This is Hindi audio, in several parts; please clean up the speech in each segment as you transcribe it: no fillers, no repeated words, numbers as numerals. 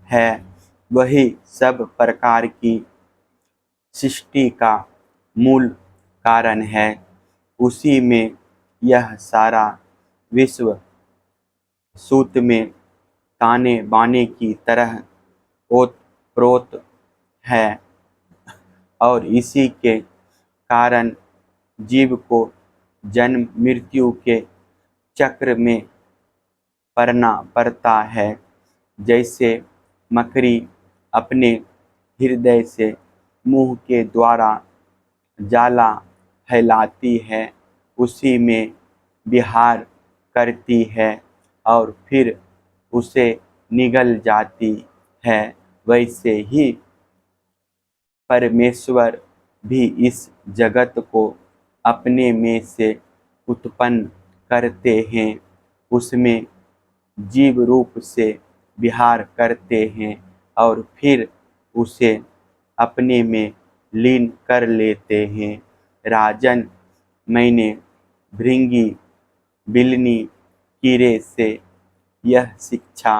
है, वही सब प्रकार की सृष्टि का मूल कारण है। उसी में यह सारा विश्व सूत में ताने बाने की तरह ओतप्रोत है और इसी के कारण जीव को जन्म मृत्यु के चक्र में पड़ना पड़ता है। जैसे मकड़ी अपने हृदय से मुंह के द्वारा जाला फैलाती है, उसी में विहार करती है और फिर उसे निगल जाती है, वैसे ही परमेश्वर भी इस जगत को अपने में से उत्पन्न करते हैं, उसमें जीव रूप से विहार करते हैं और फिर उसे अपने में लीन कर लेते हैं। राजन, मैंने भृंगी, बिल्ली, कीड़े से यह शिक्षा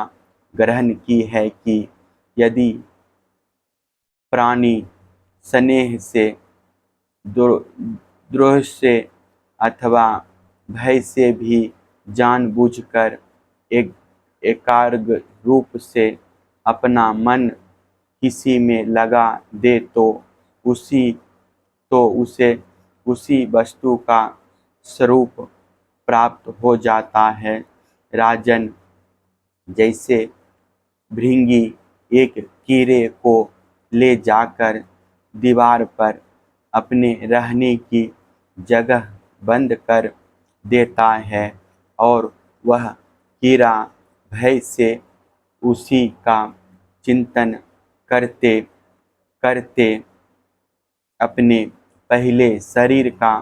ग्रहण की है कि यदि प्राणी स्नेह से, द्रोह से अथवा भय से भी जानबूझकर एकाग्र रूप से अपना मन किसी में लगा दे तो उसे उसी वस्तु का स्वरूप प्राप्त हो जाता है। राजन, जैसे भृंगी एक कीड़े को ले जाकर दीवार पर अपने रहने की जगह बंद कर देता है और वह कीड़ा भय से उसी का चिंतन करते करते अपने पहले शरीर का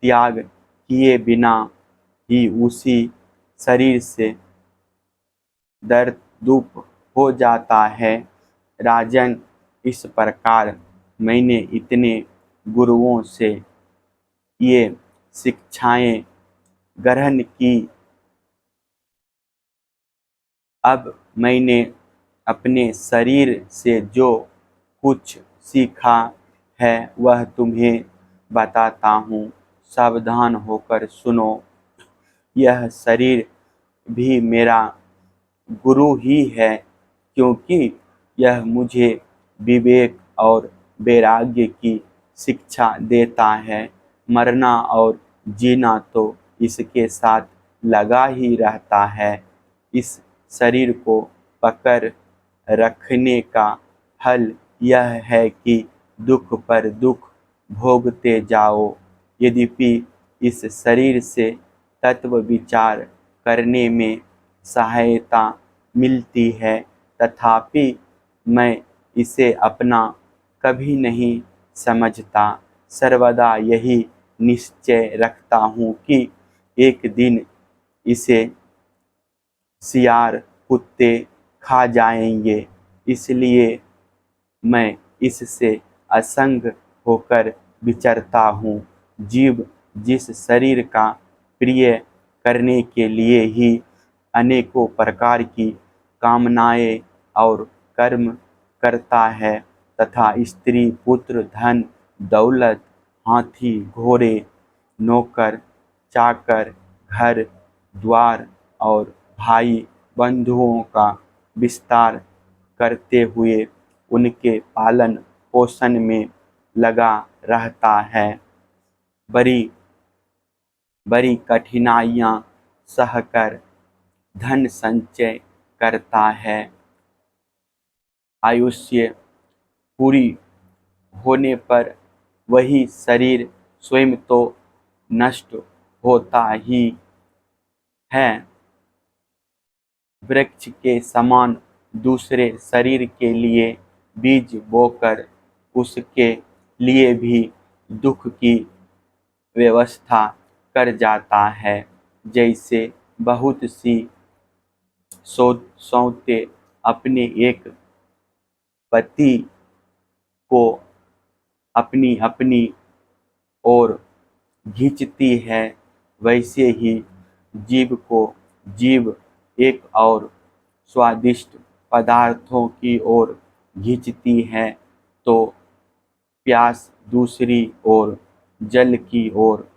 त्याग किए बिना ही उसी शरीर से दर्दूप हो जाता है। राजन, इस प्रकार मैंने इतने गुरुओं से ये शिक्षाएं ग्रहण की। अब मैंने अपने शरीर से जो कुछ सीखा है वह तुम्हें बताता हूँ, सावधान होकर सुनो। यह शरीर भी मेरा गुरु ही है, क्योंकि यह मुझे विवेक और वैराग्य की शिक्षा देता है। मरना और जीना तो इसके साथ लगा ही रहता है। इस शरीर को पकड़ रखने का फल यह है कि दुख पर दुख भोगते जाओ। यद्यपि इस शरीर से तत्व विचार करने में सहायता मिलती है, तथापि मैं इसे अपना कभी नहीं समझता। सर्वदा यही निश्चय रखता हूँ कि एक दिन इसे सियार कुत्ते खा जाएंगे, इसलिए मैं इससे असंग होकर विचरता हूँ। जीव जिस शरीर का प्रिय करने के लिए ही अनेकों प्रकार की कामनाएं और कर्म करता है, तथा स्त्री, पुत्र, धन, दौलत, हाथी, घोड़े, नौकर, चाकर, घर द्वार और भाई बंधुओं का विस्तार करते हुए उनके पालन पोषण में लगा रहता है। बड़ी बड़ी कठिनाइयाँ सहकर धन संचय करता है। आयुष्य पूरी होने पर वही शरीर स्वयं तो नष्ट होता ही है, वृक्ष के समान दूसरे शरीर के लिए बीज बोकर उसके लिए भी दुख की व्यवस्था कर जाता है। जैसे बहुत सी सौतें अपने एक पति को अपनी अपनी ओर खींचती है, वैसे ही जीव को जीव एक और स्वादिष्ट पदार्थों की ओर खींचती है तो प्यास दूसरी ओर जल की ओर,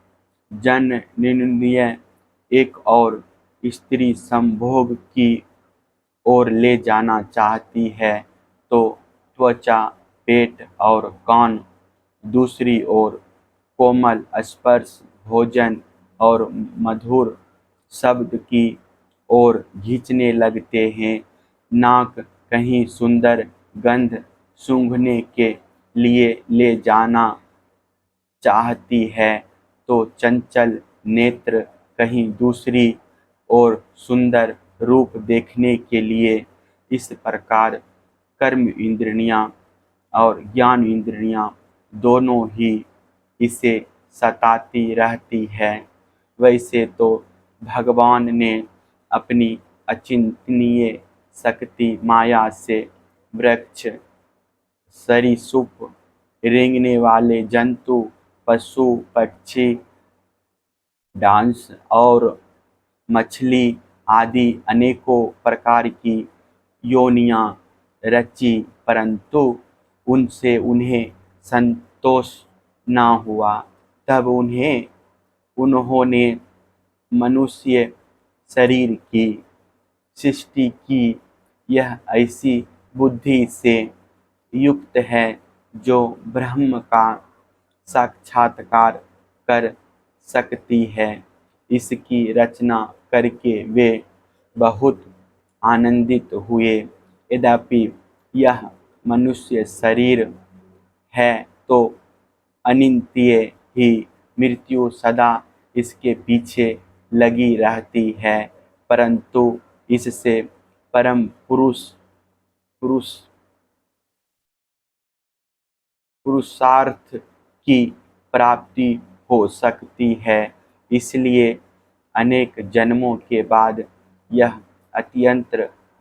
जननेन्द्रिय एक और स्त्री संभोग की ओर ले जाना चाहती है तो त्वचा, पेट और कान दूसरी ओर कोमल स्पर्श, भोजन और मधुर शब्द की ओर खींचने लगते हैं। नाक कहीं सुंदर गंध सूंघने के लिए ले जाना चाहती है तो चंचल नेत्र कहीं दूसरी ओर सुंदर रूप देखने के लिए। इस प्रकार कर्म इंद्रियां और ज्ञान इंद्रियां दोनों ही इसे सताती रहती है। वैसे तो भगवान ने अपनी अचिंतनीय शक्ति माया से वृक्ष, सरीसृप, रेंगने वाले जंतु, पशु, पक्षी, डांस और मछली आदि अनेकों प्रकार की योनियां रची, परंतु उनसे उन्हें संतोष न हुआ। तब उन्होंने मनुष्य शरीर की सृष्टि की। यह ऐसी बुद्धि से युक्त है जो ब्रह्म का साक्षात्कार कर सकती है। इसकी रचना करके वे बहुत आनंदित हुए। यद्यपि यह मनुष्य शरीर है तो अनित्य ही मृत्यु सदा इसके पीछे लगी रहती है, परंतु इससे परम पुरुषार्थ की प्राप्ति हो सकती है। इसलिए अनेक जन्मों के बाद यह अत्यंत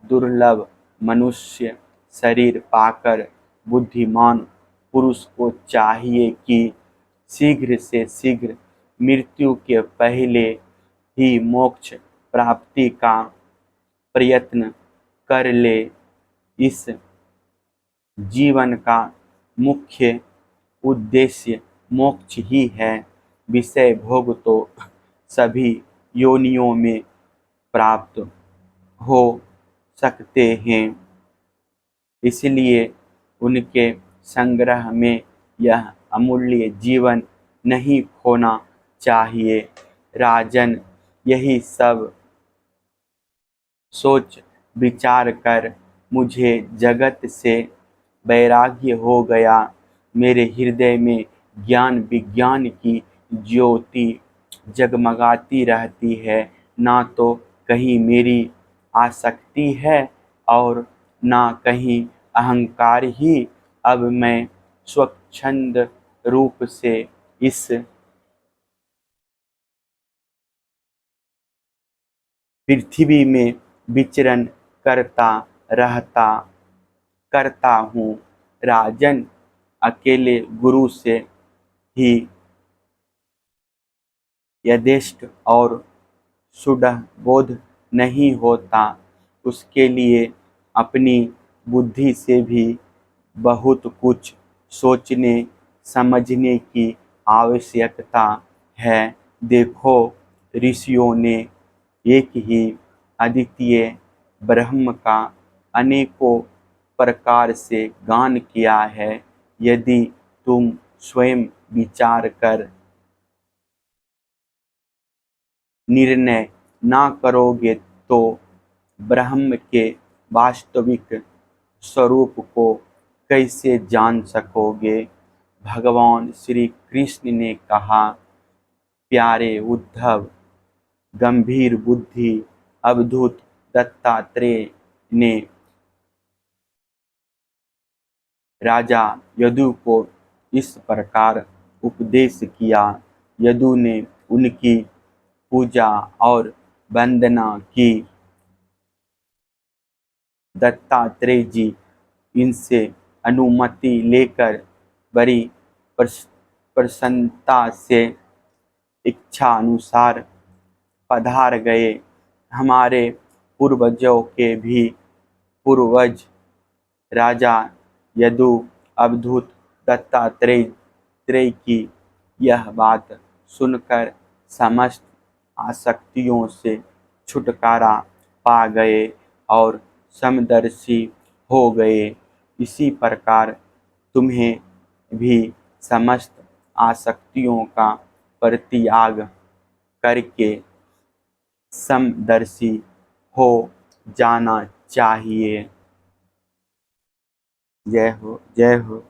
दुर्लभ मनुष्य शरीर पाकर बुद्धिमान पुरुष को चाहिए कि शीघ्र से शीघ्र मृत्यु के पहले ही मोक्ष प्राप्ति का प्रयत्न कर ले। इस जीवन का मुख्य उद्देश्य मोक्ष ही है। विषय भोग तो सभी योनियों में प्राप्त हो सकते हैं, इसलिए उनके संग्रह में यह अमूल्य जीवन नहीं खोना चाहिए। राजन, यही सब सोच विचार कर मुझे जगत से वैराग्य हो गया। मेरे हृदय में ज्ञान विज्ञान की ज्योति जगमगाती रहती है। ना तो कहीं मेरी आसक्ति है और ना कहीं अहंकार ही। अब मैं स्वच्छंद रूप से इस पृथ्वी में विचरण करता हूँ। राजन, अकेले गुरु से ही यथेष्ट और सुदृढ़ बोध नहीं होता, उसके लिए अपनी बुद्धि से भी बहुत कुछ सोचने समझने की आवश्यकता है। देखो, ऋषियों ने एक ही अद्वितीय ब्रह्म का अनेकों प्रकार से गान किया है। यदि तुम स्वयं विचार कर निर्णय ना करोगे तो ब्रह्म के वास्तविक स्वरूप को कैसे जान सकोगे। भगवान श्री कृष्ण ने कहा, प्यारे उद्धव, गंभीर बुद्धि अवधूत दत्तात्रेय ने राजा यदु को इस प्रकार उपदेश किया। यदु ने उनकी पूजा और वंदना की। दत्तात्रेय जी इनसे अनुमति लेकर बड़ी प्रसन्नता से इच्छा अनुसार पधार गए। हमारे पूर्वजों के भी पूर्वज राजा यदु अवधूत दत्तात्रेय की यह बात सुनकर समस्त आसक्तियों से छुटकारा पा गए और समदर्शी हो गए। इसी प्रकार तुम्हें भी समस्त आसक्तियों का परित्याग करके समदर्शी हो जाना चाहिए। जय हो, जय हो।